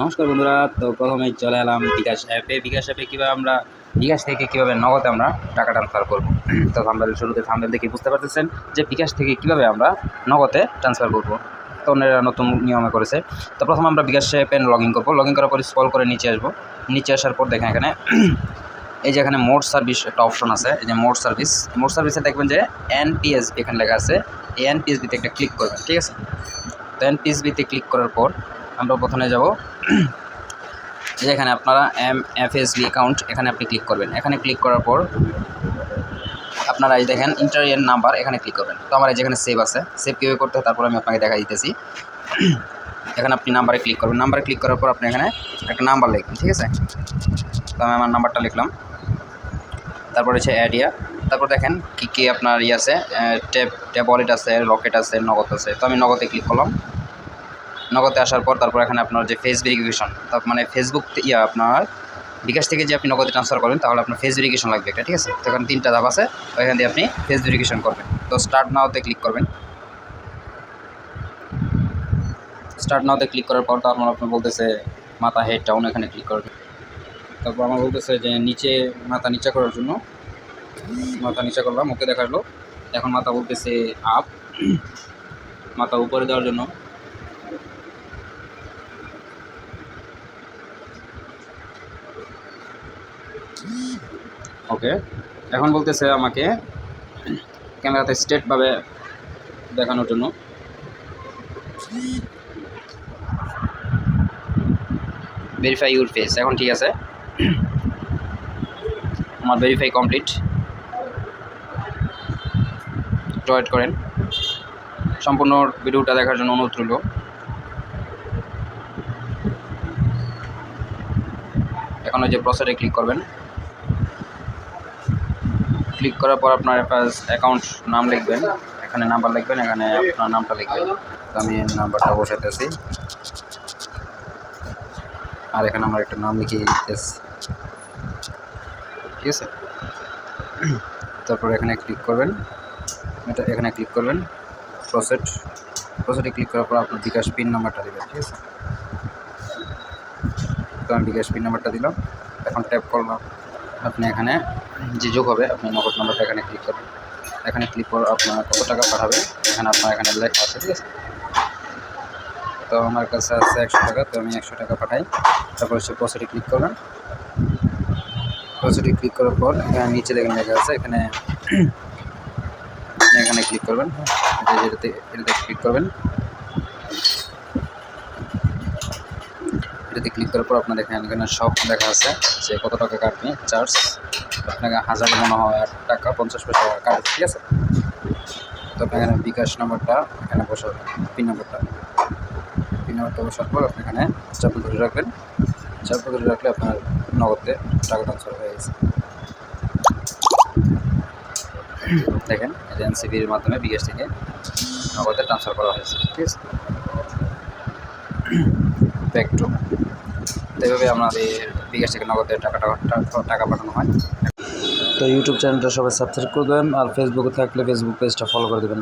নমস্কার বন্ধুরা। তো প্রথমেই চলে এলাম বিকাশ অ্যাপে। বিকাশ অ্যাপে কীভাবে আমরা বিকাশ থেকে কীভাবে নগদে আমরা টাকা ট্রান্সফার করব। তো শুরুতে থাম্বনেল দেখে বুঝতে পারতেছেন যে বিকাশ থেকে কীভাবে আমরা নগদে ট্রান্সফার করব। তো অন্যেরা নতুন নিয়মে করেছে। তো প্রথমে আমরা বিকাশ অ্যাপে লগ ইন করবো। লগ ইন করার পর স্ক্রল করে নিচে আসবো। নিচে আসার পর দেখেন এখানে এই যে এখানে মোড সার্ভিস একটা অপশন আছে। এই যে মোড সার্ভিসে দেখবেন যে এনপিএসবি এখানে লেখা আছে। এই এনপিএসবিতে একটা ক্লিক করবেন, ঠিক আছে। তো এনপিএসবিতে ক্লিক করার পর আমরা প্রথমে যাব যে এখানে আপনারা এফএসবি অ্যাকাউন্ট, এখানে আপনি ক্লিক করবেন। এখানে ক্লিক করার পর আপনারা এই দেখেন ইন্টার এর নাম্বার, এখানে ক্লিক করবেন। তো আমার যেখানে সেভ আছে, সেভ কীভাবে করতে হয় তারপর আমি আপনাকে দেখা দিতেছি। এখানে আপনি নাম্বারে ক্লিক করবেন। নাম্বারে ক্লিক করার পর আপনি এখানে একটা নাম্বার লিখবেন, ঠিক আছে। তো আমি আমার নাম্বারটা লিখলাম। তারপর হচ্ছে অ্যাডিয়া। তারপর দেখেন কী আপনার আছে, ট্যাব ওয়ালেট আছে, রকেট আছে, নগদ আছে। তো আমি নগদে ক্লিক করলাম। নগদে আসার পর তারপর এখানে আপনার যে ফেস ভেরিফিকেশন, মানে ফেসবুক আপনার বিকাশ থেকে যে আপনি নগদে ট্রান্সফার করবেন তাহলে আপনার ফেস ভেরিফিকেশন লাগবে একটা, ঠিক আছে। তো এখানে 3টা ধাপ আছে, ওইখান দিয়ে আপনি ফেস ভেরিফিকেশন করবেন। তো স্টার্ট নাওতে ক্লিক করবেন। স্টার্ট নাওতে ক্লিক করার পর তারপর আপনার বলতেছে মাথা হেড ডাউন, এখানে ক্লিক করবেন। তারপর আমার বলতেছে যে নিচে মাথা নিচা করার জন্য, মাথা নিচা করলাম, ওকে দেখালো। এখন মাথা বলতেছে আপ, মাথা উপরে দেওয়ার জন্য ওকে। এখন বলতেছে আমাকে ক্যামেরাতে স্ট্রেটভাবে দেখানোর জন্য ভেরিফাই ইউর ফেস। এখন ঠিক আছে, আমার ভেরিফাই কমপ্লিট। ওয়েট করেন, সম্পূর্ণ ভিডিওটা দেখার জন্য অনুরোধ রইল। এখন ওই যে প্রসেসে ক্লিক করবেন। ক্লিক করার পর আপনার অ্যাকাউন্ট নাম লিখবেন, এখানে নাম্বার লিখবেন, এখানে আপনার নামটা লিখবেন। তো আমি নাম্বারটা বসাতেছি আর এখানে আমার একটা নাম লিখে দিতেছি, ঠিক আছে। তারপর এখানে ক্লিক করবেন, এখানে ক্লিক করবেন প্রসেসে ক্লিক করার পর আপনার বিকাশ পিন নাম্বারটা দেবেন, ঠিক আছে। তো আমি বিকাশ পিন নাম্বারটা দিলাম। এখন ট্যাপ করলাম, আপনি এখানে যে যোগ হবে আপনি নগদ নাম্বারটা এখানে ক্লিক করবেন। এখানে ক্লিক করে আপনার কত টাকা পাঠাবেন এখানে আপনার এখানে লেখা আছে, ঠিক আছে। তো আমার কাছে আছে 100 টাকা, তো আমি 100 টাকা পাঠাই। তারপর হচ্ছে প্রসেসে ক্লিক করবেন। প্রসেসে ক্লিক করার পর এখানে নিচে দেখেন লেখা আছে, এখানে এখানে ক্লিক করবেন। এটাতে ক্লিক করবেন। এটাতে ক্লিক করার পর আপনার এখানে সব লেখা আছে যে কত টাকা কাটবে চার্জ। আপনাকে 1000 মনে হয় 8 টাকা 50 পয়সা কাটবে, ঠিক আছে। তো আপনি এখানে বিকাশ নাম্বারটা এখানে বসাবেন, পিন নাম্বারটা বসার পর আপনি এখানে চাপ ধরে রাখবেন। চাপ ধরে রাখলে আপনার নগদে টাকা ট্রান্সফার হয়ে গেছে। দেখেন এজেন্সিবির মাধ্যমে বিকাশ থেকে নগদে ট্রান্সফার করা হয়েছে, ঠিক আছে। ব্যাক টু এইভাবে আমাদের বিকাশ থেকে নগদে টাকা পাঠানো হয়। তো ইউটিউব চ্যানেলটা সবাই সাবস্ক্রাইব করে দেবেন, আর ফেসবুকে থাকলে ফেসবুক পেজটা ফলো করে দেবেন।